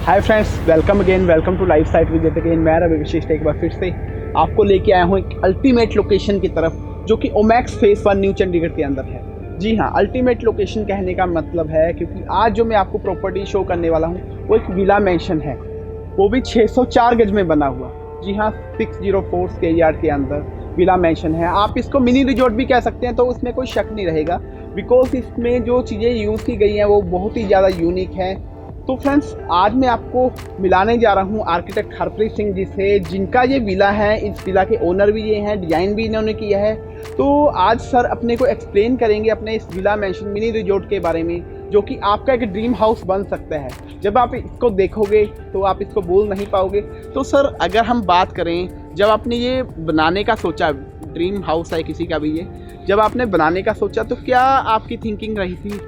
Hi friends, welcome to life site visit again. मैं रवि विशिष्ट एक बार फिर से आपको लेके आया हूँ एक अल्टीमेट लोकेशन की तरफ, जो कि ओमैक्स फेस 1 न्यू चंडीगढ़ के अंदर है। जी हाँ, अल्टीमेट लोकेशन कहने का मतलब है क्योंकि आज जो मैं आपको प्रॉपर्टी शो करने वाला हूँ वो एक विला मेंशन है, वो भी 604 गज में बना हुआ। जी हाँ, 604 स्क्वायर यार्ड के अंदर विला मेंशन है। आप इसको मिनी रिजॉर्ट भी कह सकते हैं, तो उसमें कोई शक नहीं रहेगा, बिकॉज इसमें जो चीज़ें यूज़ की गई हैं वो बहुत ही ज़्यादा यूनिक है। तो फ्रेंड्स, आज मैं आपको मिलाने जा रहा हूँ आर्किटेक्ट हरप्रीत सिंह जी से, जिनका ये विला है। इस विला के ओनर भी ये हैं, डिज़ाइन भी इन्होंने किया है। तो आज सर अपने को एक्सप्लेन करेंगे अपने इस विला मेंशन मिनी रिजॉर्ट के बारे में, जो कि आपका एक ड्रीम हाउस बन सकता है। जब आप इसको देखोगे तो आप इसको भूल नहीं पाओगे। तो सर, अगर हम बात करें, जब आपने ये बनाने का सोचा, ड्रीम हाउस है किसी का भी ये, जब आपने बनाने का सोचा तो क्या आपकी थिंकिंग रही थी?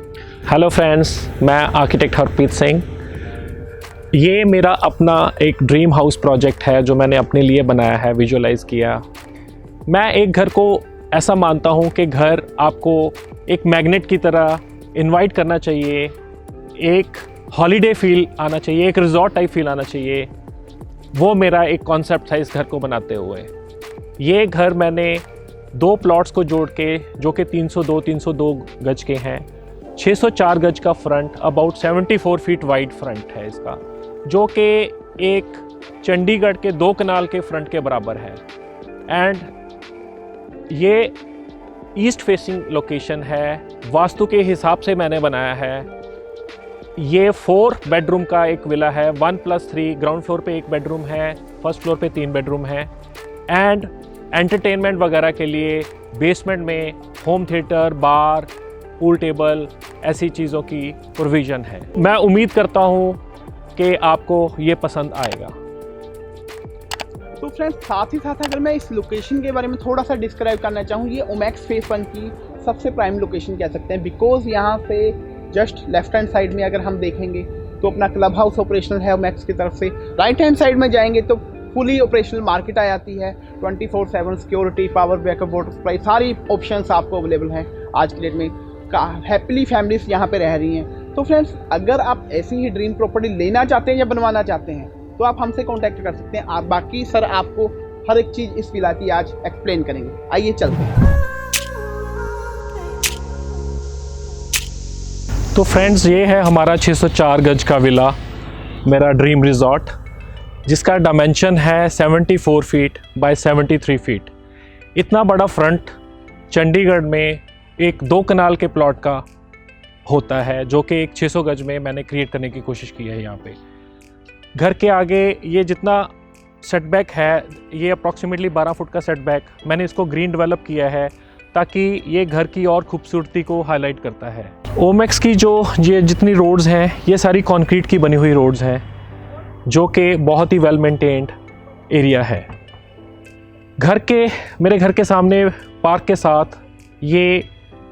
हेलो फ्रेंड्स, मैं आर्किटेक्ट हरप्रीत सिंह। ये मेरा अपना एक ड्रीम हाउस प्रोजेक्ट है जो मैंने अपने लिए बनाया है, विजुअलाइज़ किया। मैं एक घर को ऐसा मानता हूँ कि घर आपको एक मैग्नेट की तरह इनवाइट करना चाहिए, एक हॉलीडे फील आना चाहिए, एक रिजॉर्ट टाइप फील आना चाहिए। वो मेरा एक कॉन्सेप्ट था इस घर को बनाते हुए। ये घर मैंने 2 प्लॉट्स को जोड़ के, जो कि 302 गज के हैं, 604 गज का front, about 74 feet wide front है इसका, जो कि एक चंडीगढ़ के 2 कनाल के फ्रंट के बराबर है। एंड ये ईस्ट फेसिंग लोकेशन है। वास्तु के हिसाब से मैंने बनाया है। ये 4 बेडरूम का एक विला है, 1+3। ग्राउंड फ्लोर पे 1 बेडरूम है, फर्स्ट फ्लोर पे 3 बेडरूम है। एंड एंटरटेनमेंट वगैरह के लिए बेसमेंट में होम थिएटर, बार, पूल टेबल, ऐसी चीज़ों की प्रोविज़न है। मैं उम्मीद करता हूँ कि आपको ये पसंद आएगा। तो फ्रेंड्स, साथ ही साथ अगर मैं इस लोकेशन के बारे में थोड़ा सा डिस्क्राइब करना चाहूँ, ये ओमैक्स फेस 1 की सबसे प्राइम लोकेशन कह सकते हैं, बिकॉज यहाँ से जस्ट लेफ्ट हैंड साइड में अगर हम देखेंगे तो अपना क्लब हाउस ऑपरेशनल है ओमैक्स की तरफ से। राइट हैंड साइड में जाएंगे तो फुली ऑपरेशनल मार्केट आ जाती है। 24/7 security, power backup, water supply, सारी ऑप्शंस आपको अवेलेबल हैं आज की डेट में। हैप्पीली फैमिलीज यहाँ पे रह रही हैं। तो फ्रेंड्स, अगर आप ऐसी ही ड्रीम प्रॉपर्टी लेना चाहते हैं या बनवाना चाहते हैं तो आप हमसे कांटेक्ट कर सकते हैं। आप बाकी सर आपको हर एक चीज़ इस विला की आज एक्सप्लेन करेंगे। आइए चलते हैं। तो फ्रेंड्स, ये है हमारा 604 गज का विला, मेरा ड्रीम रिजॉर्ट, जिसका डायमेंशन है 74 फीट बाय 73 फीट। इतना बड़ा फ्रंट चंडीगढ़ में एक 2 कनाल के प्लॉट का होता है, जो कि एक 600 गज में मैंने क्रिएट करने की कोशिश की है। यहाँ पे घर के आगे ये जितना सेटबैक है, ये अप्रॉक्सीमेटली 12 फुट का सेटबैक, मैंने इसको ग्रीन डेवलप किया है ताकि ये घर की और खूबसूरती को हाईलाइट करता है। ओमैक्स की जो ये जितनी रोड्स हैं, ये सारी कंक्रीट की बनी हुई रोड्स हैं, जो कि बहुत ही वेल मेंटेन्ड एरिया है। मेरे घर के सामने पार्क के साथ ये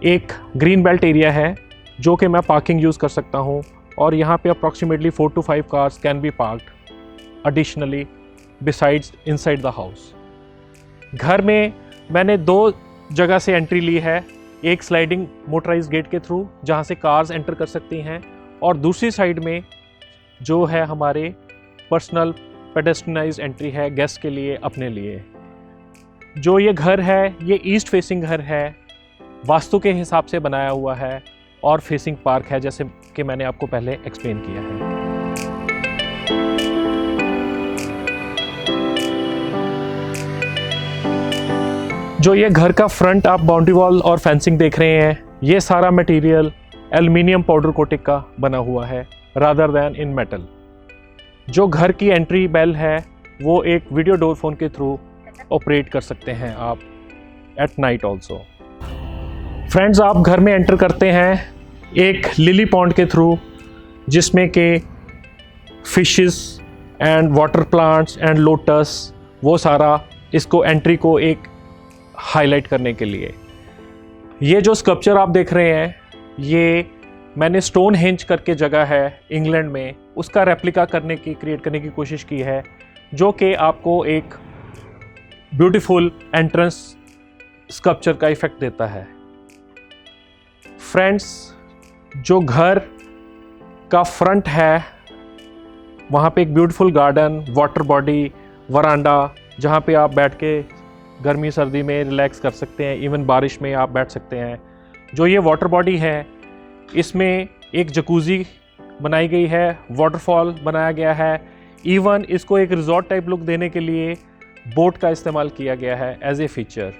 एक ग्रीन बेल्ट एरिया है, जो कि मैं पार्किंग यूज़ कर सकता हूँ, और यहाँ पे approximately 4 to 5 cars can be parked additionally besides inside the house. घर में मैंने 2 जगह से एंट्री ली है, एक स्लाइडिंग मोटराइज गेट के थ्रू जहाँ से कार्स एंटर कर सकती हैं, और दूसरी साइड में जो है हमारे पर्सनल पेडेस्ट्रियनाइज्ड एंट्री है गेस्ट के लिए, अपने लिए। जो ये घर है, ये ईस्ट फेसिंग घर है, वास्तु के हिसाब से बनाया हुआ है, और फेसिंग पार्क है, जैसे कि मैंने आपको पहले एक्सप्लेन किया है। जो ये घर का फ्रंट आप बाउंड्री वॉल और फेंसिंग देख रहे हैं, ये सारा मटेरियल एल्युमिनियम पाउडर कोटिंग का बना हुआ है, रादर दैन इन मेटल। जो घर की एंट्री बेल है, वो एक वीडियो डोर फोन के थ्रू ऑपरेट कर सकते हैं आप एट नाइट ऑल्सो। फ्रेंड्स, आप घर में एंटर करते हैं एक लिली पॉन्ड के थ्रू, जिसमें के fishes and water plants and lotus, वो सारा इसको एंट्री को एक हाईलाइट करने के लिए। ये जो स्कल्पचर आप देख रहे हैं, ये मैंने स्टोन हेंज करके जगह है इंग्लैंड में, उसका रेप्लिका क्रिएट करने की कोशिश की है, जो कि आपको एक ब्यूटीफुल एंट्रेंस स्कल्पचर का इफेक्ट देता है। फ्रेंड्स, जो घर का फ्रंट है वहाँ पे एक ब्यूटीफुल गार्डन, वाटर बॉडी, वरांडा, जहाँ पे आप बैठ के गर्मी सर्दी में रिलैक्स कर सकते हैं, इवन बारिश में आप बैठ सकते हैं। जो ये वाटर बॉडी है, इसमें एक जकूज़ी बनाई गई है, वाटरफॉल बनाया गया है, इवन इसको एक रिजॉर्ट टाइप लुक देने के लिए बोट का इस्तेमाल किया गया है एज ए फीचर।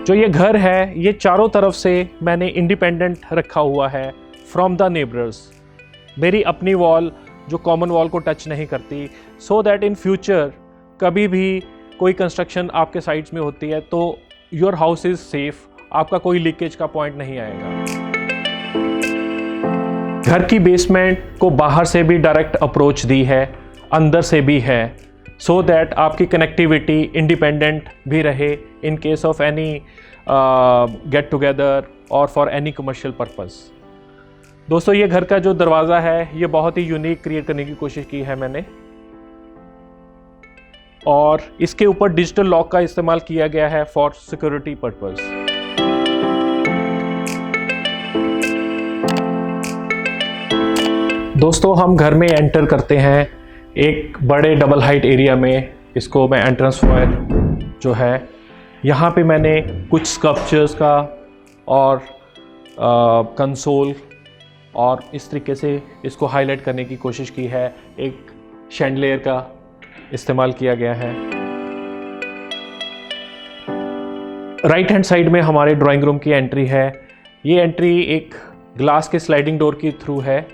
जो ये घर है, ये चारों तरफ से मैंने इंडिपेंडेंट रखा हुआ है फ्रॉम द नेबर्स। मेरी अपनी वॉल जो कॉमन वॉल को टच नहीं करती, सो दैट इन फ्यूचर कभी भी कोई कंस्ट्रक्शन आपके साइड्स में होती है तो योर हाउस इज़ सेफ, आपका कोई लीकेज का पॉइंट नहीं आएगा। घर की बेसमेंट को बाहर से भी डायरेक्ट अप्रोच दी है, अंदर से भी है, सो दैट आपकी कनेक्टिविटी इंडिपेंडेंट भी रहे in case of any get together और फॉर एनी कमर्शियल पर्पस। दोस्तों, ये घर का जो दरवाज़ा है, ये बहुत ही यूनिक क्रिएट करने की कोशिश की है मैंने, और इसके ऊपर डिजिटल लॉक का इस्तेमाल किया गया है फॉर सिक्योरिटी पर्पस। दोस्तों, हम घर में एंटर करते हैं एक बड़े डबल हाइट एरिया में। इसको मैं एंट्रेंस फॉयर जो है, यहाँ पे मैंने कुछ स्कल्पचर्स का और कंसोल और इस तरीके से इसको हाईलाइट करने की कोशिश की है। एक शैंडलियर का इस्तेमाल किया गया है। राइट हैंड साइड में हमारे ड्राइंग रूम की एंट्री है। ये एंट्री एक ग्लास के स्लाइडिंग डोर के थ्रू है,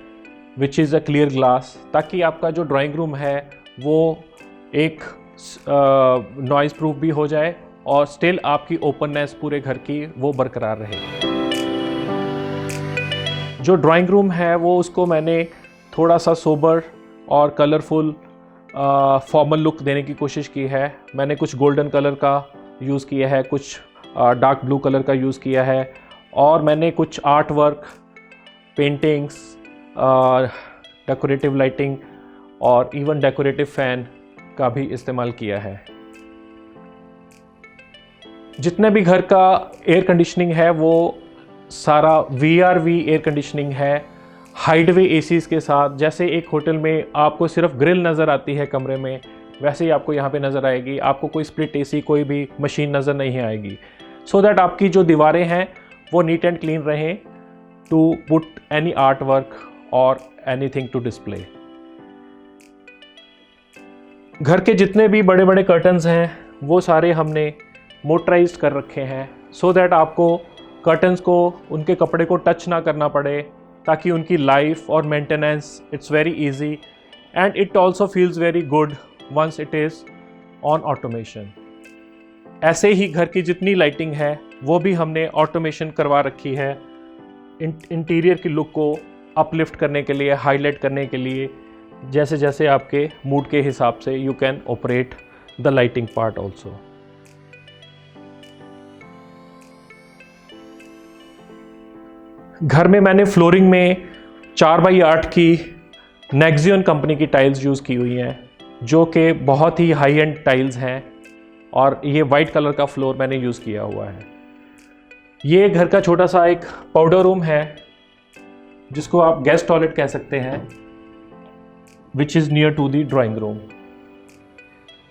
which is a clear glass, ताकि आपका जो ड्राइंग रूम है वो एक नॉइज़ प्रूफ भी हो जाए और स्टिल आपकी ओपननेस पूरे घर की वो बरकरार रहे। जो ड्राइंग रूम है वो उसको मैंने थोड़ा सा सोबर और कलरफुल फॉर्मल लुक देने की कोशिश की है। मैंने कुछ गोल्डन कलर का यूज़ किया है, कुछ डार्क ब्लू कलर का यूज़ किया है, और मैंने कुछ art work, paintings, decorative lighting और इवन डेकोरेटिव फैन का भी इस्तेमाल किया है। जितने भी घर का एयर कंडीशनिंग है वो सारा VRV एयर कंडीशनिंग है, हाइडवे एसीज़ के साथ। जैसे एक होटल में आपको सिर्फ ग्रिल नज़र आती है कमरे में, वैसे ही आपको यहाँ पे नज़र आएगी। आपको कोई स्प्लिट एसी, कोई भी मशीन नज़र नहीं आएगी, सो दैट आपकी जो दीवारें हैं वो नीट एंड क्लीन रहें to put any art work और एनीथिंग टू डिस्प्ले। घर के जितने भी बड़े बड़े कर्टन्स हैं वो सारे हमने मोटराइज्ड कर रखे हैं, सो दैट आपको कर्टन्स को, उनके कपड़े को टच ना करना पड़े, ताकि उनकी लाइफ और maintenance it's very easy and it also feels very good once it is on automation. ऐसे ही घर की जितनी लाइटिंग है वो भी हमने ऑटोमेशन करवा रखी है, इंटीरियर की लुक को अपलिफ्ट करने के लिए, हाईलाइट करने के लिए। जैसे जैसे आपके मूड के हिसाब से you can operate the lighting part also. घर में मैंने फ्लोरिंग में 4x8 की नेक्सियन कंपनी की टाइल्स यूज़ की हुई हैं, जो कि बहुत ही हाई एंड टाइल्स हैं, और ये वाइट कलर का फ्लोर मैंने यूज़ किया हुआ है। ये घर का छोटा सा एक पाउडर रूम है, जिसको आप गेस्ट टॉयलेट कह सकते हैं, which is near to the drawing room.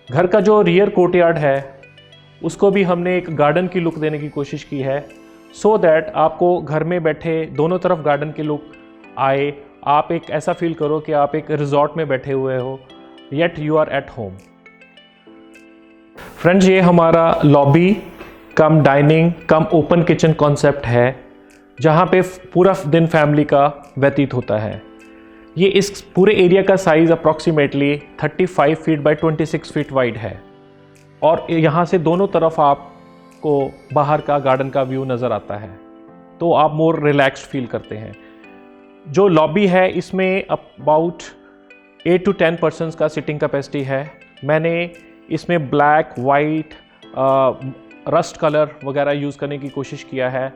घर का जो रियर कोर्टयार्ड है उसको भी हमने एक गार्डन की लुक देने की कोशिश की है, सो दैट आपको घर में बैठे दोनों तरफ गार्डन की लुक आए, आप एक ऐसा फील करो कि आप एक रिजॉर्ट में बैठे हुए हो, yet you are at home. Friends, ये हमारा lobby cum dining cum open kitchen concept है, जहाँ पे पूरा दिन फैमिली का व्यतीत होता है। ये इस पूरे एरिया का size approximately 35 feet by 26 feet wide है, और यहाँ से दोनों तरफ आपको बाहर का गार्डन का व्यू नज़र आता है, तो आप मोर रिलैक्स्ड फील करते हैं। जो लॉबी है इसमें अबाउट 8 to 10 पर्सन्स का सिटिंग कैपेसिटी है। मैंने इसमें ब्लैक, वाइट, रस्ट कलर वगैरह यूज़ करने की कोशिश किया है,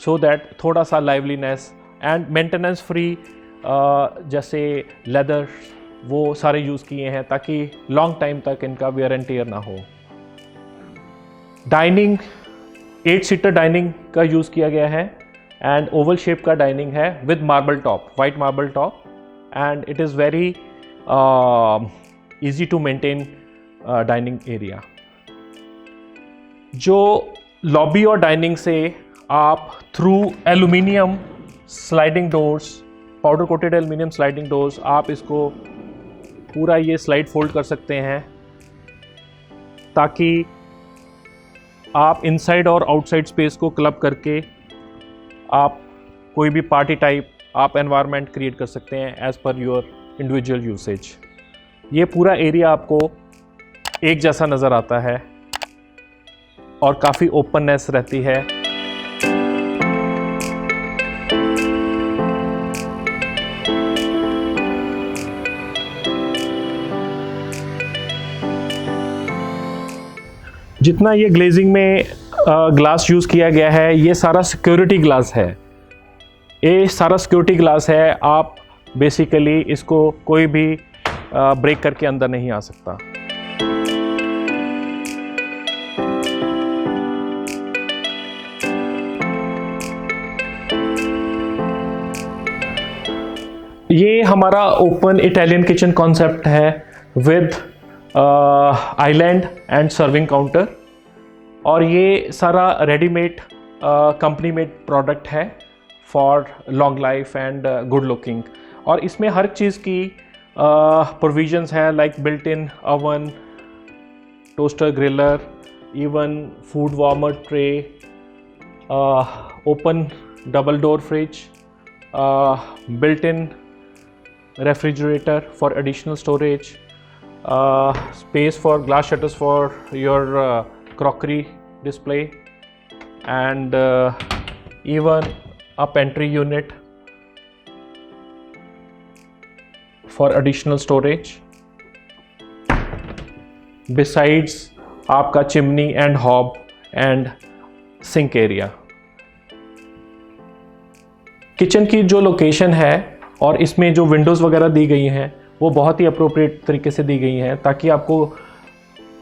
सो दैट थोड़ा सा लाइवलीनेस एंड मेंटेनेंस फ्री, जैसे लेदर वो सारे यूज़ किए हैं, ताकि लॉन्ग टाइम तक इनका वेयर एंड टियर ना हो। डाइनिंग 8 सीटर डाइनिंग का यूज़ किया गया है, एंड ओवल शेप का डाइनिंग है with marble top, white marble top, and it is very easy to maintain dining area. जो लॉबी और डाइनिंग से आप through aluminium sliding doors, powder coated aluminium sliding doors, आप इसको पूरा ये स्लाइड फोल्ड कर सकते हैं ताकि आप इनसाइड और आउटसाइड स्पेस को क्लब करके आप कोई भी पार्टी टाइप आप एनवायरनमेंट क्रिएट कर सकते हैं as per your individual usage. ये पूरा एरिया आपको एक जैसा नज़र आता है और काफ़ी ओपननेस रहती है। जितना ये ग्लेजिंग में ग्लास यूज़ किया गया है, ये सारा सिक्योरिटी ग्लास है। ये सारा सिक्योरिटी ग्लास है, आप बेसिकली इसको कोई भी ब्रेक करके अंदर नहीं आ सकता। ये हमारा ओपन इटालियन किचन कॉन्सेप्ट है with island and serving counter, और ये सारा रेडीमेड कंपनी मेड प्रोडक्ट है for long life and good looking. और इसमें हर चीज़ की प्रोविजंस हैं, like built in oven, toaster, griller, even food warmer tray, open double door fridge, built in refrigerator for additional storage, space for glass shutters for your crockery display, and even a pantry unit for additional storage. Besides आपका chimney and hob and sink area. Kitchen की जो location है और इसमें जो Windows वगैरह दी गई हैं वो बहुत ही अप्रोप्रिएट तरीके से दी गई हैं ताकि आपको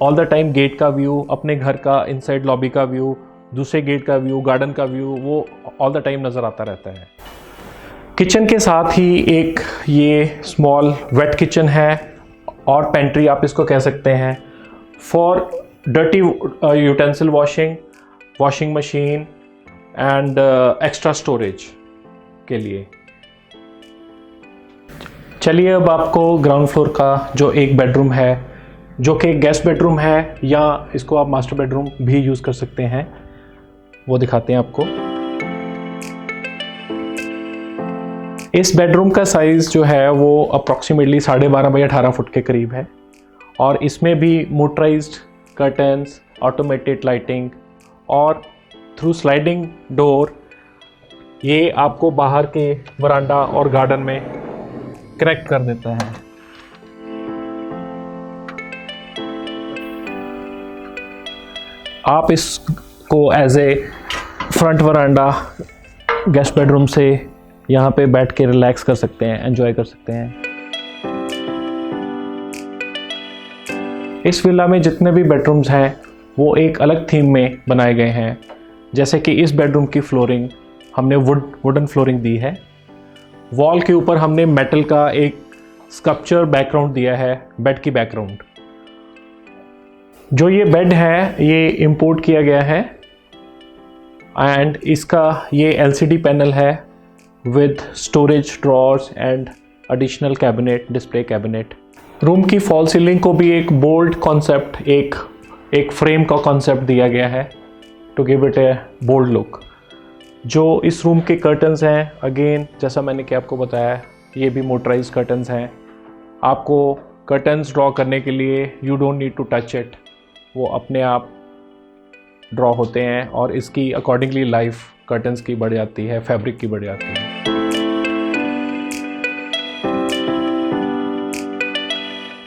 ऑल द टाइम गेट का व्यू, अपने घर का इनसाइड लॉबी का व्यू, दूसरे गेट का व्यू, गार्डन का व्यू, वो ऑल द टाइम नज़र आता रहता है। किचन के साथ ही एक ये स्मॉल वेट किचन है और पेंट्री आप इसको कह सकते हैं, for dirty utensil washing, washing machine and extra storage के लिए। चलिए अब आपको ग्राउंड फ्लोर का जो एक बेडरूम है, जो कि गेस्ट बेडरूम है या इसको आप मास्टर बेडरूम भी यूज़ कर सकते हैं, वो दिखाते हैं आपको। इस बेडरूम का साइज़ जो है वो अप्रॉक्सीमेटली 12.5 बाई 18 फुट के करीब है और इसमें भी मोटराइज्ड कर्टन्स, ऑटोमेटेड लाइटिंग और थ्रू स्लाइडिंग डोर ये आपको बाहर के वरांडा और गार्डन में कनेक्ट कर देता है। आप इसको as a front veranda guest bedroom से यहाँ पे बैठ के रिलैक्स कर सकते हैं, एंजॉय कर सकते हैं। इस विला में जितने भी बेडरूम्स हैं वो एक अलग थीम में बनाए गए हैं। जैसे कि इस बेडरूम की फ्लोरिंग हमने वुडन फ्लोरिंग दी है। वॉल के ऊपर हमने मेटल का एक स्कल्पचर बैकग्राउंड दिया है, बेड की बैकग्राउंड। जो ये बेड है ये इंपोर्ट किया गया है एंड इसका ये एलसीडी पैनल है with storage drawers and additional cabinet, display cabinet. Room की फॉल सीलिंग को भी एक बोल्ड कॉन्सेप्ट, एक फ्रेम का कॉन्सेप्ट दिया गया है to give it a bold look. जो इस रूम के कर्टन्स हैं, अगेन जैसा मैंने कि आपको बताया, ये भी मोटराइज्ड कर्टन्स हैं। आपको कर्टन्स ड्रॉ करने के लिए you don't need to touch it, वो अपने आप ड्रॉ होते हैं और इसकी अकॉर्डिंगली लाइफ कर्टन्स की बढ़ जाती है, फैब्रिक की बढ़ जाती है।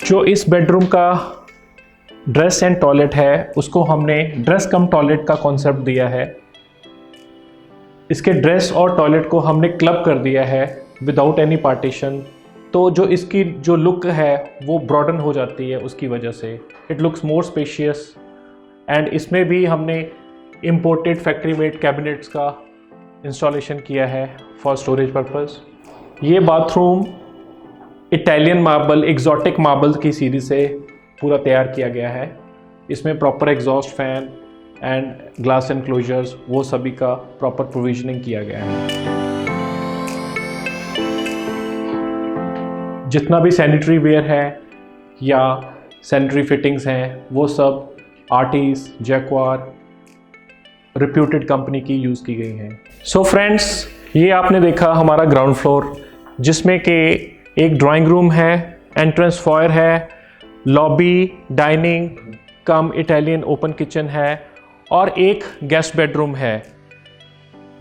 जो इस बेडरूम का ड्रेस एंड टॉयलेट है उसको हमने ड्रेस कम टॉयलेट का कॉन्सेप्ट दिया है। इसके ड्रेस और टॉयलेट को हमने क्लब कर दिया है विदाउट एनी पार्टीशन, तो जो इसकी जो लुक है वो ब्रॉडन हो जाती है उसकी वजह से। It looks more spacious and इसमें भी हमने इम्पोर्टेड फैक्ट्री मेड कैबिनेट्स का इंस्टॉलेशन किया है फॉर स्टोरेज पर्पस। ये bathroom Italian marble, exotic marble की सीरीज से पूरा तैयार किया गया है। इसमें proper exhaust fan and glass enclosures वो सभी का प्रॉपर प्रोविजनिंग किया गया है। जितना भी सैनिटरी वेयर है या सैनिटरी फिटिंग्स हैं वो सब आर्टिस, जैक्वार रिप्यूटेड कंपनी की यूज़ की गई हैं। सो फ्रेंड्स, ये आपने देखा हमारा ग्राउंड फ्लोर, जिसमें कि एक ड्राइंग रूम है, एंट्रेंस फॉयर है, lobby, dining cum Italian open kitchen है और एक गेस्ट बेडरूम है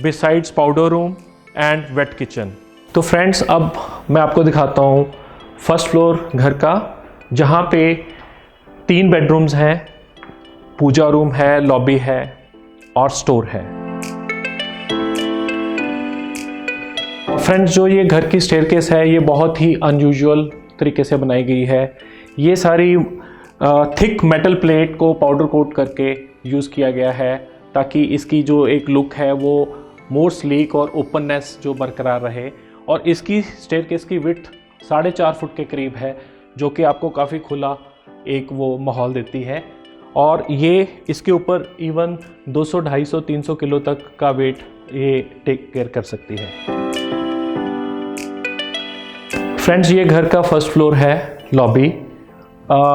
besides powder room and wet kitchen. तो फ्रेंड्स, अब मैं आपको दिखाता हूँ फर्स्ट फ्लोर घर का, जहाँ पे 3 बेडरूम्स हैं, पूजा रूम है, लॉबी है और स्टोर है। फ्रेंड्स, जो ये घर की स्टेयरकेस है ये बहुत ही अनयूजुअल तरीके से बनाई गई है। ये सारी थिक मेटल प्लेट को पाउडर कोट करके यूज़ किया गया है ताकि इसकी जो एक लुक है वो मोर स्लीक और ओपननेस जो बरकरार रहे। और इसकी स्टेयरकेस की विड्थ 4.5 फुट के करीब है, जो कि आपको काफ़ी खुला एक वो माहौल देती है। और ये इसके ऊपर इवन 200, 250, 300 किलो तक का वेट ये टेक केयर कर सकती है। फ्रेंड्स, ये घर का फर्स्ट फ्लोर है, लॉबी।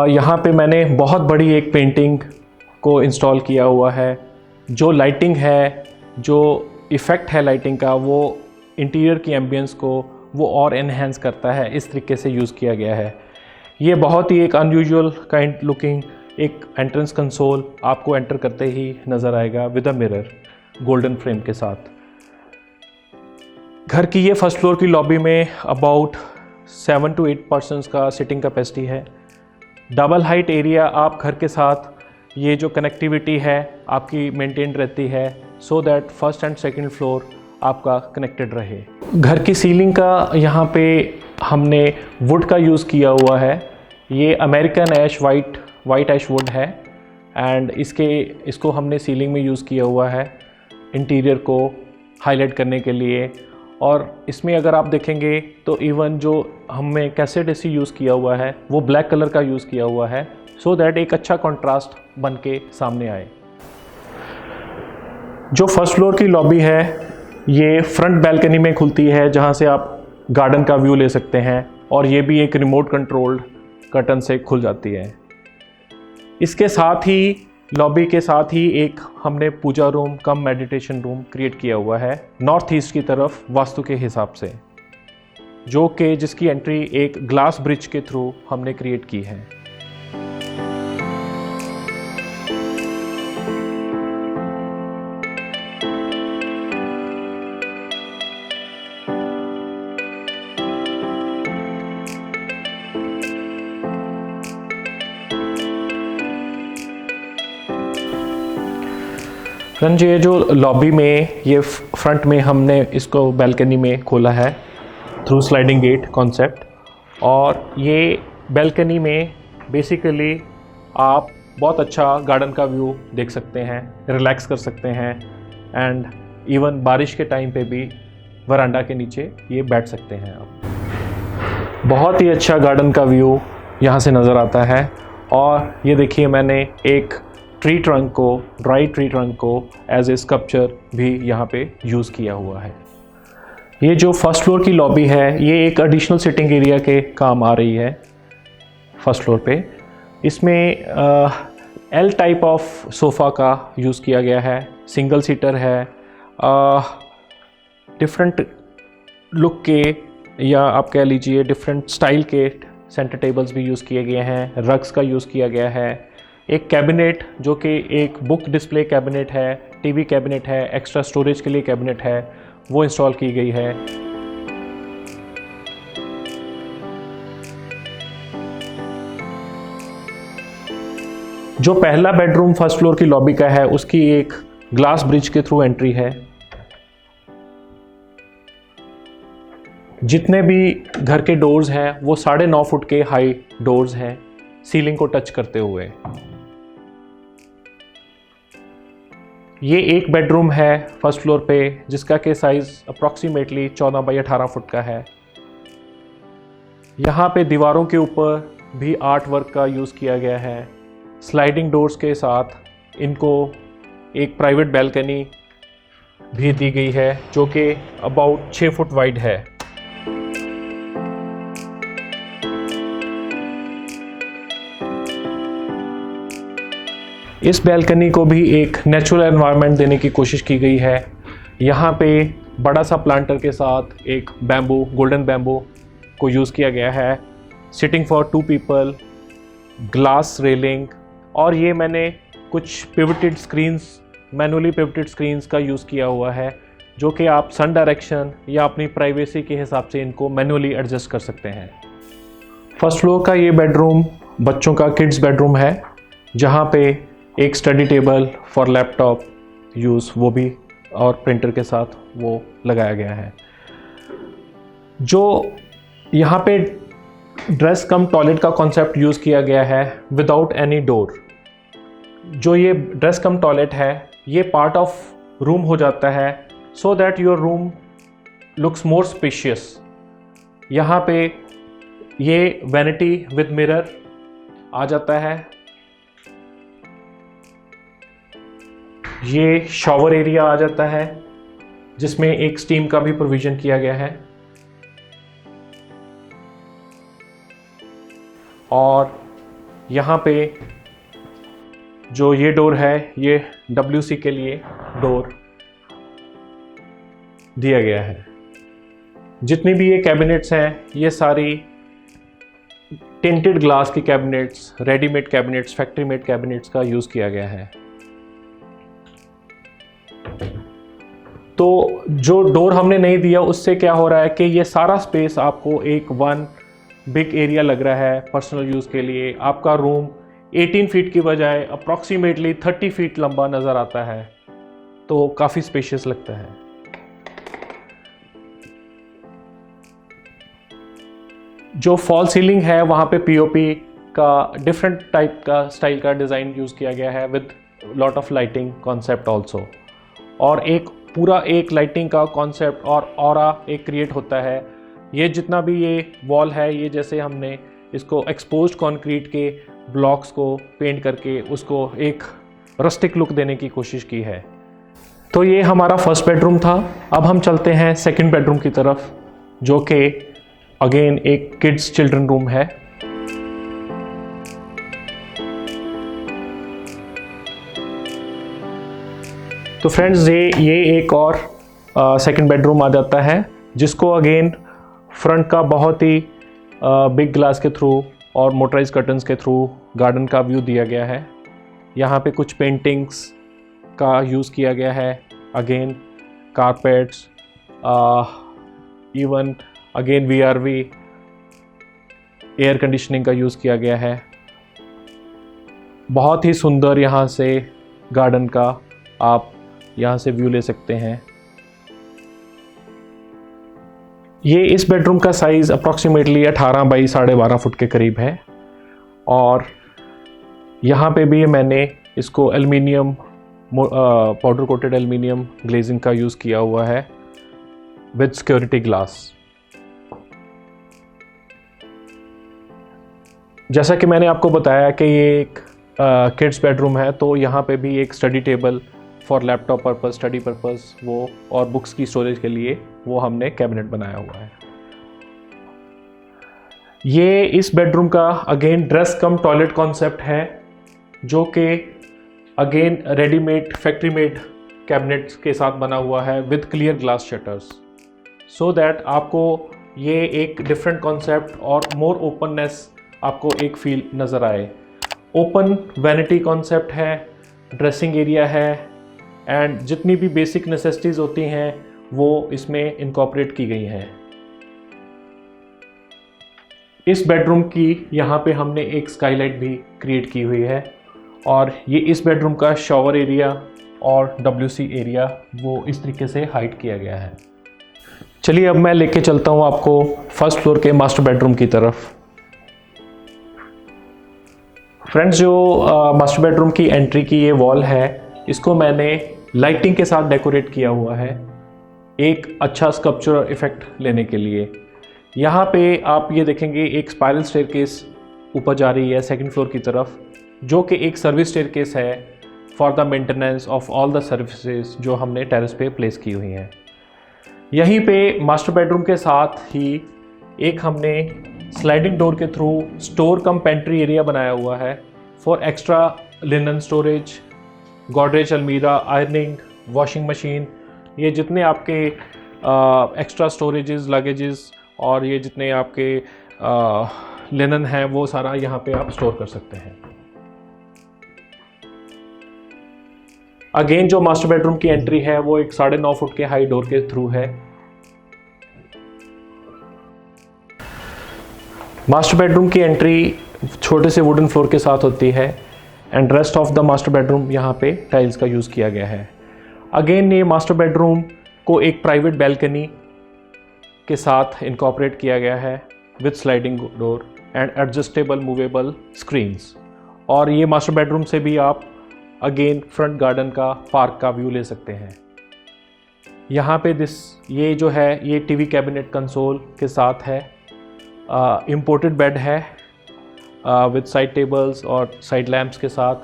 यहाँ पे मैंने बहुत बड़ी एक पेंटिंग को इंस्टॉल किया हुआ है। जो लाइटिंग है, जो इफ़ेक्ट है लाइटिंग का, वो इंटीरियर की एम्बियंस को वो और एनहेंस करता है। इस तरीके से यूज़ किया गया है। ये बहुत ही एक अनयूजुअल काइंड लुकिंग एक एंट्रेंस कंसोल आपको एंटर करते ही नज़र आएगा with a mirror golden frame के साथ। घर की ये फर्स्ट फ्लोर की लॉबी में अबाउट 7 to 8 पर्सन्स का सिटिंग कैपेसिटी है। डबल हाइट एरिया आप घर के साथ ये जो कनेक्टिविटी है आपकी मेंटेन रहती है, so that first and second floor आपका कनेक्टेड रहे। घर की सीलिंग का यहाँ पे हमने वुड का यूज़ किया हुआ है। ये American ash white ash wood है एंड इसको हमने सीलिंग में यूज़ किया हुआ है इंटीरियर को हाईलाइट करने के लिए। और इसमें अगर आप देखेंगे तो इवन जो हमने कैसेट एसी यूज़ किया हुआ है वो ब्लैक कलर का यूज़ किया हुआ है, सो दैट एक अच्छा कंट्रास्ट बन के सामने आए। जो फर्स्ट फ्लोर की लॉबी है ये फ्रंट बैल्कनी में खुलती है, जहाँ से आप गार्डन का व्यू ले सकते हैं और ये भी एक रिमोट कंट्रोल्ड कर्टन से खुल जाती है। इसके साथ ही लॉबी के साथ ही एक हमने पूजा room cum meditation room create किया हुआ है नॉर्थ ईस्ट की तरफ वास्तु के हिसाब से, जो कि जिसकी एंट्री एक ग्लास ब्रिज के थ्रू हमने क्रिएट की है। फ्रेंड्स, ये जो लॉबी में ये फ्रंट में हमने इसको बैल्कनी में खोला है थ्रू स्लाइडिंग गेट कॉन्सेप्ट। और ये बैल्कनी में बेसिकली आप बहुत अच्छा गार्डन का व्यू देख सकते हैं, रिलैक्स कर सकते हैं एंड इवन बारिश के टाइम पे भी वरांडा के नीचे ये बैठ सकते हैं आप। बहुत ही अच्छा गार्डन का व्यू यहाँ से नज़र आता है। और ये देखिए, मैंने एक ड्राई ट्री ट्रंक को एज ए स्कल्पचर भी यहाँ पे यूज़ किया हुआ है। ये जो फर्स्ट फ्लोर की लॉबी है ये एक एडिशनल सिटिंग एरिया के काम आ रही है फर्स्ट फ्लोर पे। इसमें एल टाइप ऑफ सोफ़ा का यूज़ किया गया है, सिंगल सीटर है, डिफरेंट लुक के या आप कह लीजिए डिफरेंट स्टाइल के सेंटर टेबल्स भी यूज़ किए गए हैं, रग्स का यूज़ किया गया है। एक कैबिनेट जो कि एक बुक डिस्प्ले कैबिनेट है, टीवी कैबिनेट है, एक्स्ट्रा स्टोरेज के लिए कैबिनेट है, वो इंस्टॉल की गई है। जो पहला बेडरूम फर्स्ट फ्लोर की लॉबी का है उसकी एक ग्लास ब्रिज के थ्रू एंट्री है। जितने भी घर के डोर्स हैं वो 9.5 फुट के हाई डोर्स हैं सीलिंग को टच करते हुए। ये एक बेडरूम है फर्स्ट फ्लोर पे, जिसका के साइज़ अप्रॉक्सीमेटली 14 बाई 18 फुट का है। यहाँ पे दीवारों के ऊपर भी आर्ट वर्क का यूज़ किया गया है। स्लाइडिंग डोर्स के साथ इनको एक प्राइवेट बैल्कनी भी दी गई है जो कि अबाउट 6 फुट वाइड है। इस बैल्कनी को भी एक नेचुरल एनवायरनमेंट देने की कोशिश की गई है। यहाँ पे बड़ा सा प्लांटर के साथ एक बैम्बू, गोल्डन बैम्बू को यूज़ किया गया है। Sitting for 2 people, glass railing, और ये मैंने कुछ pivoted screens, manually pivoted screens का यूज़ किया हुआ है जो कि आप सन डायरेक्शन या अपनी प्राइवेसी के हिसाब से इनको मैनुअली एडजस्ट कर सकते हैं। फर्स्ट फ्लोर का ये बेडरूम बच्चों का किड्स बेडरूम है, जहाँ पे एक study table for laptop use वो भी और प्रिंटर के साथ वो लगाया गया है। जो यहाँ पे ड्रेस कम टॉयलेट का कॉन्सेप्ट यूज़ किया गया है विदाउट एनी डोर। जो ये ड्रेस कम टॉयलेट है ये पार्ट ऑफ रूम हो जाता है so that your room looks more spacious. यहाँ पे ये वैनिटी विद मिरर आ जाता है। ये शॉवर एरिया आ जाता है जिसमें एक स्टीम का भी प्रोविज़न किया गया है। और यहाँ पे जो ये डोर है ये WC के लिए डोर दिया गया है। जितनी भी ये कैबिनेट्स हैं ये सारी टिंटेड ग्लास की cabinets, readymade cabinets, factory made cabinets का यूज़ किया गया है। तो जो डोर हमने नहीं दिया उससे क्या हो रहा है कि ये सारा स्पेस आपको एक वन बिग एरिया लग रहा है पर्सनल यूज़ के लिए। आपका रूम 18 फीट की बजाय अप्रॉक्सीमेटली 30 फीट लंबा नज़र आता है, तो काफ़ी स्पेशियस लगता है। जो फॉल सीलिंग है वहाँ पे POP का डिफरेंट टाइप का स्टाइल का डिज़ाइन यूज़ किया गया है with lot of lighting concept also. और एक पूरा एक लाइटिंग का कॉन्सेप्ट और ऑरा एक क्रिएट होता है। ये जितना भी ये वॉल है ये जैसे हमने इसको एक्सपोज्ड कंक्रीट के ब्लॉक्स को पेंट करके उसको एक रस्टिक लुक देने की कोशिश की है। तो ये हमारा फर्स्ट बेडरूम था। अब हम चलते हैं सेकंड बेडरूम की तरफ जो कि अगेन एक किड्स चिल्ड्रन रूम है। तो फ्रेंड्स ये एक और सेकंड बेडरूम आ जाता है जिसको अगेन फ्रंट का बहुत ही बिग ग्लास के थ्रू और मोटराइज कर्टन्स के थ्रू गार्डन का व्यू दिया गया है। यहाँ पे कुछ पेंटिंग्स का यूज़ किया गया है, again carpets, even again VRV air conditioning का यूज़ किया गया है। बहुत ही सुंदर यहाँ से गार्डन का आप यहाँ से व्यू ले सकते हैं। ये इस बेडरूम का साइज़ अप्रॉक्सीमेटली 18 बाई 12.5 फुट के करीब है। और यहाँ पे भी मैंने इसको aluminium powder coated aluminium glazing का यूज़ किया हुआ है विद सिक्योरिटी ग्लास। जैसा कि मैंने आपको बताया कि ये एक किड्स बेडरूम है, तो यहाँ पे भी एक study table for laptop purpose, study purpose वो और बुक्स की स्टोरेज के लिए वो हमने कैबिनेट बनाया हुआ है। ये इस बेडरूम का अगेन ड्रेस कम टॉयलेट कॉन्सेप्ट है जो कि again readymade factory made cabinets के साथ बना हुआ है with clear glass shutters, so that आपको ये एक डिफरेंट कॉन्सेप्ट और मोर ओपननेस आपको एक फील नज़र आए। ओपन वैनिटी कॉन्सेप्ट है, ड्रेसिंग एरिया है एंड जितनी भी बेसिक नेसेसिटीज़ होती हैं वो इसमें इनकॉर्पोरेट की गई हैं। इस बेडरूम की यहाँ पे हमने एक स्काईलाइट भी क्रिएट की हुई है और ये इस बेडरूम का शॉवर एरिया और WC एरिया वो इस तरीके से हाइड किया गया है। चलिए अब मैं लेके चलता हूँ आपको फर्स्ट फ्लोर के मास्टर बेडरूम की तरफ। फ्रेंड्स, जो मास्टर बेडरूम की एंट्री की ये वॉल है इसको मैंने लाइटिंग के साथ डेकोरेट किया हुआ है एक अच्छा स्कल्पचरल इफेक्ट लेने के लिए। यहाँ पे आप ये देखेंगे एक स्पाइरल स्टेयरकेस ऊपर जा रही है सेकंड फ्लोर की तरफ, जो कि एक सर्विस स्टेयरकेस है for the maintenance of all the services जो हमने टेरेस पे प्लेस की हुई हैं। यहीं पे मास्टर बेडरूम के साथ ही एक हमने स्लाइडिंग डोर के थ्रू स्टोर कम पेंट्री एरिया बनाया हुआ है for extra linen storage, Godrej, अलमीरा, आयरनिंग, वॉशिंग मशीन, ये जितने आपके एक्स्ट्रा स्टोरेजेस, लगेजेस और ये जितने आपके लिनन हैं वो सारा यहाँ पे आप स्टोर कर सकते हैं। अगेन जो मास्टर बेडरूम की एंट्री है वो एक 9.5 फुट के हाई डोर के थ्रू है। मास्टर बेडरूम की एंट्री छोटे से वुडन फ्लोर के साथ होती है and rest of the master bedroom यहाँ पे टाइल्स का यूज़ किया गया है। अगेन ये मास्टर बेडरूम को एक प्राइवेट बैल्कनी के साथ इनकॉर्पोरेट किया गया है with sliding door and adjustable movable screens. और ये मास्टर बेडरूम से भी आप अगेन फ्रंट गार्डन का, पार्क का व्यू ले सकते हैं। यहाँ पे ये जो है ये टीवी कैबिनेट कंसोल के साथ है, इम्पोर्टेड बेड है विद साइड टेबल्स और साइड लैम्प्स के साथ।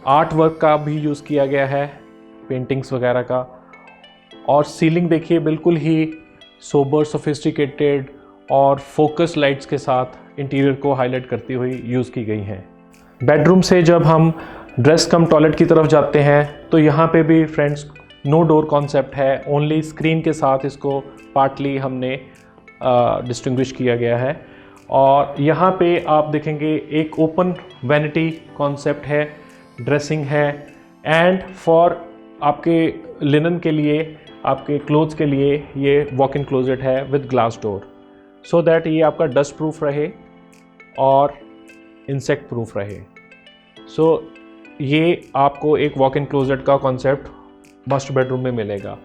आर्ट वर्क का भी यूज़ किया गया है, पेंटिंग्स वगैरह का। और सीलिंग देखिए बिल्कुल ही सोबर, सोफिस्टिकेटेड और फोकस लाइट्स के साथ इंटीरियर को हाईलाइट करती हुई यूज़ की गई हैं। बेडरूम से जब हम ड्रेस कम टॉयलेट की तरफ जाते हैं तो यहाँ पे भी फ्रेंड्स नो डोर कॉन्सेप्ट है, ओनली स्क्रीन के साथ इसको पार्टली हमने डिस्टिंग्विश किया गया है। और यहाँ पे आप देखेंगे एक ओपन वैनिटी कॉन्सेप्ट है, ड्रेसिंग है एंड फॉर आपके लिनन के लिए, आपके क्लोथ्स के लिए ये वॉक इन क्लोजेट है with glass door, so that ये आपका डस्ट प्रूफ रहे और इंसेक्ट प्रूफ रहे। सो ये आपको एक वॉक इन क्लोजेट का कॉन्सेप्ट मास्टर बेडरूम में मिलेगा।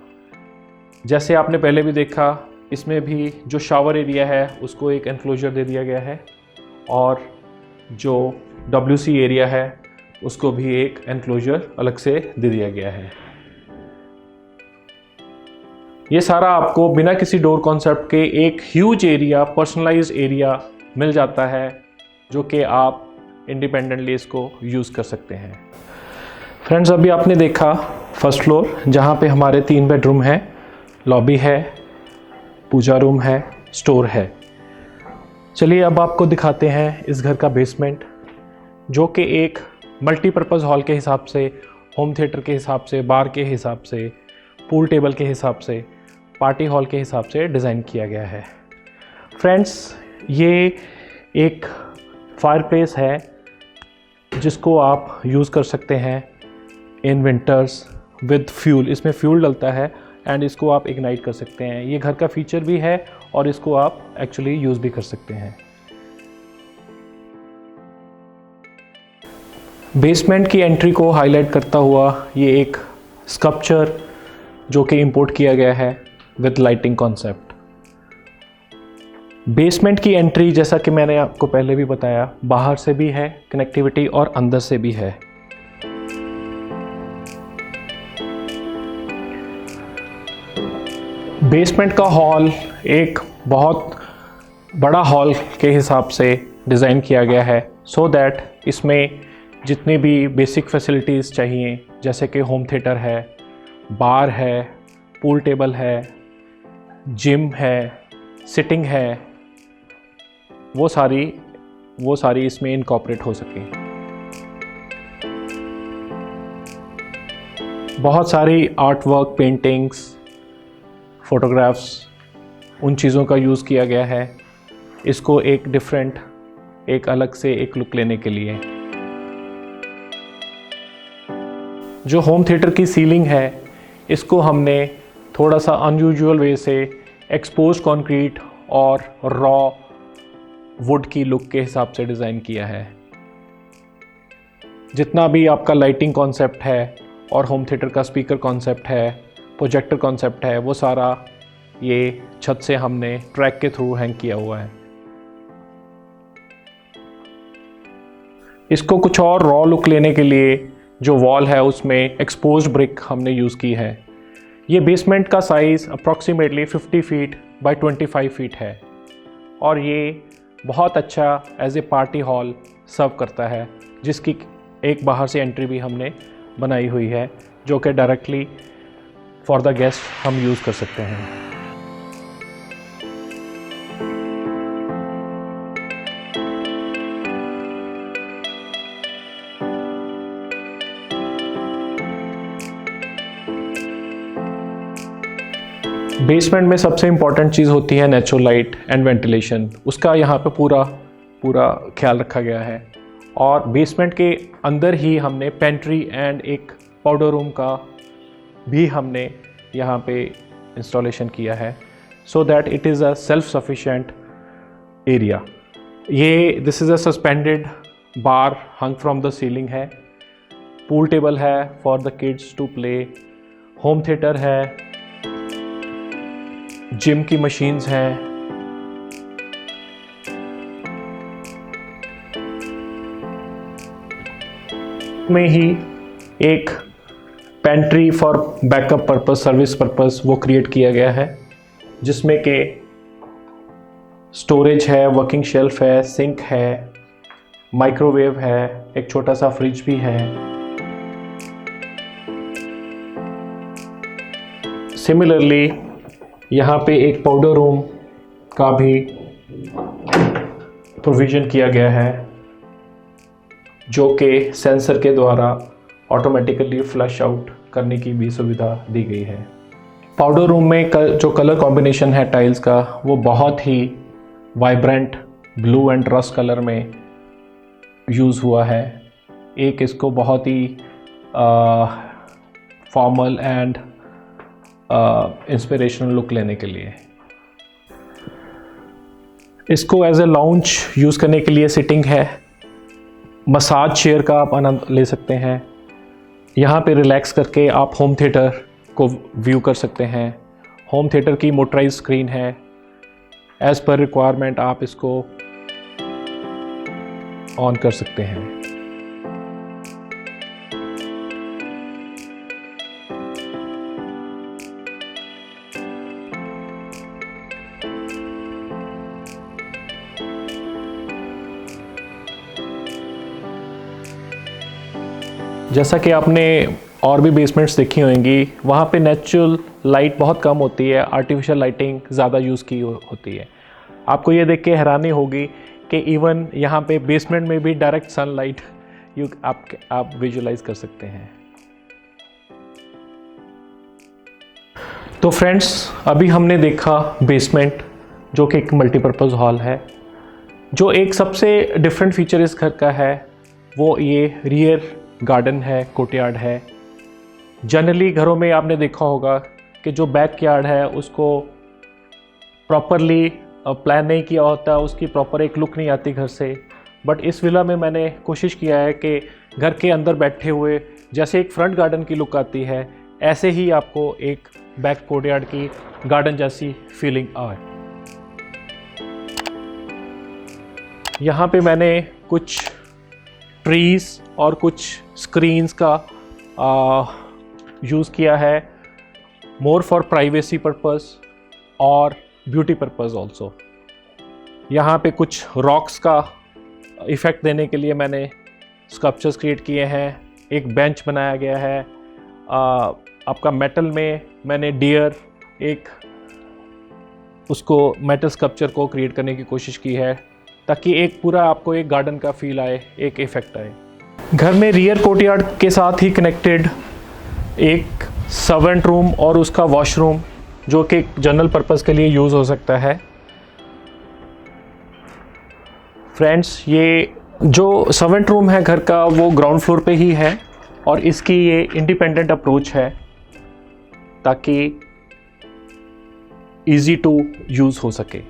जैसे आपने पहले भी देखा, इसमें भी जो शावर एरिया है उसको एक एनक्लोजर दे दिया गया है और जो WC एरिया है उसको भी एक एनक्लोजर अलग से दे दिया गया है। ये सारा आपको बिना किसी डोर कॉन्सेप्ट के एक ह्यूज एरिया, पर्सनलाइज्ड एरिया मिल जाता है जो कि आप इंडिपेंडेंटली इसको यूज़ कर सकते हैं। फ्रेंड्स, अभी आपने देखा फर्स्ट फ्लोर जहाँ पे हमारे 3 बेडरूम हैं, लॉबी है, पूजा रूम है, स्टोर है। चलिए अब आपको दिखाते हैं इस घर का बेसमेंट, जो कि एक मल्टीपर्पज़ हॉल के हिसाब से, होम थिएटर के हिसाब से, बार के हिसाब से, पूल टेबल के हिसाब से, पार्टी हॉल के हिसाब से डिज़ाइन किया गया है। फ्रेंड्स, ये एक फायरप्लेस है जिसको आप यूज़ कर सकते हैं इन विंटर्स विद फ्यूल। इसमें फ्यूल डलता है एंड इसको आप इग्नाइट कर सकते हैं। ये घर का फीचर भी है और इसको आप एक्चुअली यूज़ भी कर सकते हैं। बेसमेंट की एंट्री को हाईलाइट करता हुआ ये एक स्कल्पचर जो कि इंपोर्ट किया गया है विद लाइटिंग कॉन्सेप्ट। बेसमेंट की एंट्री, जैसा कि मैंने आपको पहले भी बताया, बाहर से भी है कनेक्टिविटी और अंदर से भी है। बेसमेंट का हॉल एक बहुत बड़ा हॉल के हिसाब से डिज़ाइन किया गया है सो दैट इसमें जितनी भी बेसिक फैसिलिटीज़ चाहिए, जैसे कि होम थिएटर है, बार है, पूल टेबल है, जिम है, सिटिंग है, वो सारी इसमें इनकॉर्पोरेट हो सके। बहुत सारी आर्ट वर्क, पेंटिंग्स, फोटोग्राफ्स, उन चीज़ों का यूज़ किया गया है इसको एक डिफरेंट, एक अलग से एक लुक लेने के लिए। जो होम थिएटर की सीलिंग है इसको हमने थोड़ा सा अनयूजुअल वे से एक्सपोज्ड कंक्रीट और रॉ वुड की लुक के हिसाब से डिज़ाइन किया है। जितना भी आपका लाइटिंग कॉन्सेप्ट है और होम थिएटर का स्पीकर कॉन्सेप्ट है, प्रोजेक्टर कॉन्सेप्ट है, वो सारा ये छत से हमने ट्रैक के थ्रू हैंग किया हुआ है। इसको कुछ और रॉ लुक लेने के लिए जो वॉल है उसमें एक्सपोज्ड ब्रिक हमने यूज़ की है। ये बेसमेंट का size approximately 50 feet by 25 feet है और ये बहुत अच्छा एज ए पार्टी हॉल सर्व करता है, जिसकी एक बाहर से एंट्री भी हमने बनाई हुई है जो कि डायरेक्टली फॉर द गेस्ट हम यूज़ कर सकते हैं। बेसमेंट में सबसे इम्पॉर्टेंट चीज़ होती है नेचुरल लाइट एंड वेंटिलेशन। उसका यहाँ पे पूरा ख्याल रखा गया है और बेसमेंट के अंदर ही हमने पेंट्री एंड एक पाउडर रूम का भी हमने यहाँ पे इंस्टॉलेशन किया है so that it is a self sufficient area. ये this is a suspended bar hung from the ceiling है, पूल टेबल है for the kids to play, home theatre है, जिम की मशीन्स हैं, में ही एक pantry for backup purpose, service purpose वो क्रिएट किया गया है जिसमें के स्टोरेज है, वर्किंग शेल्फ है, सिंक है, माइक्रोवेव है, एक छोटा सा फ्रिज भी है। सिमिलरली यहाँ पे एक पाउडर रूम का भी प्रोविज़न किया गया है जो कि सेंसर के द्वारा ऑटोमेटिकली फ्लश आउट करने की भी सुविधा दी गई है। पाउडर रूम में जो कलर कॉम्बिनेशन है टाइल्स का वो बहुत ही vibrant blue and rust colour में यूज़ हुआ है। एक इसको बहुत ही फॉर्मल एंड इंस्पिरेशनल लुक लेने के लिए। इसको एज ए लाउंज यूज़ करने के लिए सिटिंग है, मसाज चेयर का आप आनंद ले सकते हैं। यहाँ पे रिलैक्स करके आप होम थिएटर को व्यू कर सकते हैं। होम थिएटर की मोटराइज स्क्रीन है, एज़ पर रिक्वायरमेंट आप इसको ऑन कर सकते हैं। जैसा कि आपने और भी बेसमेंट्स देखी होंगी, वहाँ पे नेचुरल लाइट बहुत कम होती है, आर्टिफिशियल लाइटिंग ज़्यादा यूज़ की होती है। आपको ये देख के हैरानी होगी कि इवन यहाँ पे बेसमेंट में भी डायरेक्ट सनलाइट आप विजुलाइज कर सकते हैं। तो फ्रेंड्स, अभी हमने देखा बेसमेंट जो कि एक मल्टीपर्पज़ हॉल है। जो एक सबसे डिफरेंट फीचर इस घर का है वो ये रियर गार्डन है, कोर्टयार्ड है। जनरली घरों में आपने देखा होगा कि जो बैक यार्ड है उसको प्रॉपरली प्लान नहीं किया होता, उसकी प्रॉपर एक लुक नहीं आती घर से। बट इस विला में मैंने कोशिश किया है कि घर के अंदर बैठे हुए जैसे एक फ्रंट गार्डन की लुक आती है, ऐसे ही आपको एक बैक कोर्टयार्ड की गार्डन जैसी फीलिंग आए। यहाँ पे मैंने कुछ ट्रीज़ और कुछ स्क्रीन्स का यूज़ किया है, मोर फॉर प्राइवेसी पर्पस और ब्यूटी पर्पस ऑल्सो। यहाँ पे कुछ रॉक्स का इफ़ेक्ट देने के लिए मैंने स्कल्पचर्स क्रिएट किए हैं। एक बेंच बनाया गया है आपका मेटल में, मैंने डियर एक उसको मेटल स्कल्पचर को क्रिएट करने की कोशिश की है ताकि एक पूरा आपको एक गार्डन का फील आए, एक इफ़ेक्ट आए। घर में रियर कोर्टयार्ड के साथ ही कनेक्टेड एक सर्वेंट रूम और उसका वॉशरूम जो कि जनरल पर्पस के लिए यूज़ हो सकता है। फ्रेंड्स, ये जो सर्वेंट रूम है घर का वो ग्राउंड फ्लोर पे ही है और इसकी ये इंडिपेंडेंट अप्रोच है ताकि इजी टू यूज़ हो सके।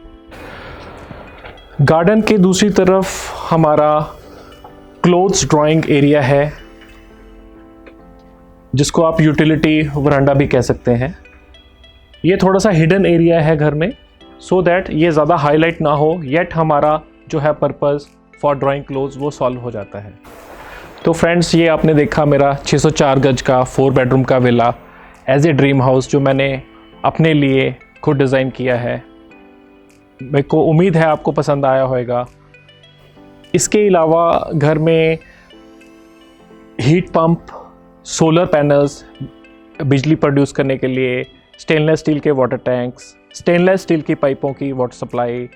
गार्डन के दूसरी तरफ हमारा क्लोथ्स ड्राइंग एरिया है जिसको आप यूटिलिटी वरांडा भी कह सकते हैं। ये थोड़ा सा हिडन एरिया है घर में सो दैट ये ज़्यादा हाईलाइट ना हो, येट हमारा जो है पर्पस फॉर ड्राइंग क्लोथ्स वो सॉल्व हो जाता है। तो फ्रेंड्स, ये आपने देखा मेरा 604 गज का 4 बेडरूम का villa as a dream house जो मैंने अपने लिए खुद डिज़ाइन किया है। मेरे को उम्मीद है आपको पसंद आया होगा। इसके अलावा घर में हीट पंप, सोलर पैनल्स, बिजली प्रोड्यूस करने के लिए स्टेनलेस स्टील के वाटर टैंक्स, स्टेनलेस स्टील की पाइपों की वाटर सप्लाई,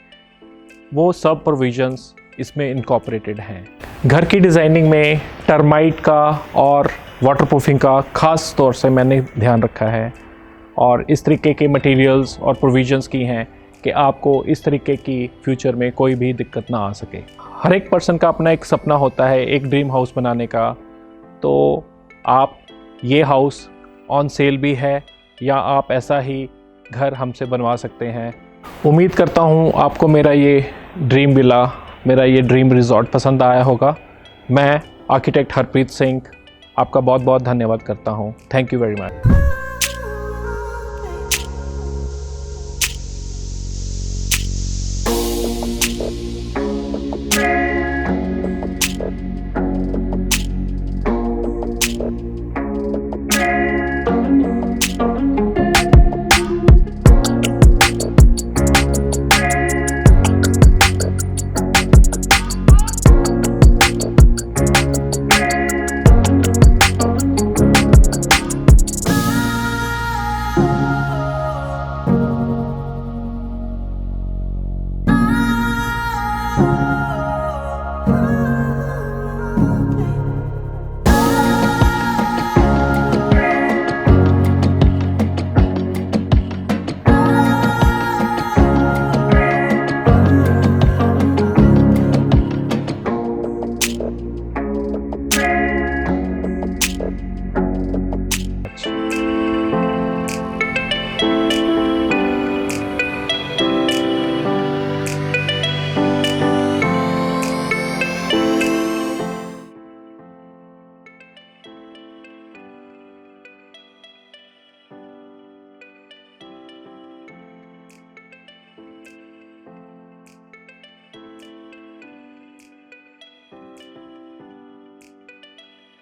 वो सब प्रोविजंस इसमें इनकॉर्पोरेटेड हैं। घर की डिज़ाइनिंग में टर्माइट का और वाटरप्रूफिंग का ख़ास तौर से मैंने ध्यान रखा है और इस तरीके के मटेरियल्स और प्रोविजंस की हैं कि आपको इस तरीके की फ्यूचर में कोई भी दिक्कत ना आ सके। हर एक पर्सन का अपना एक सपना होता है एक ड्रीम हाउस बनाने का, तो आप ये हाउस ऑन सेल भी है या आप ऐसा ही घर हमसे बनवा सकते हैं। उम्मीद करता हूँ आपको मेरा ये ड्रीम विला, मेरा ये ड्रीम रिजॉर्ट पसंद आया होगा। मैं आर्किटेक्ट हरप्रीत सिंह आपका बहुत बहुत धन्यवाद करता हूँ। Thank you very much.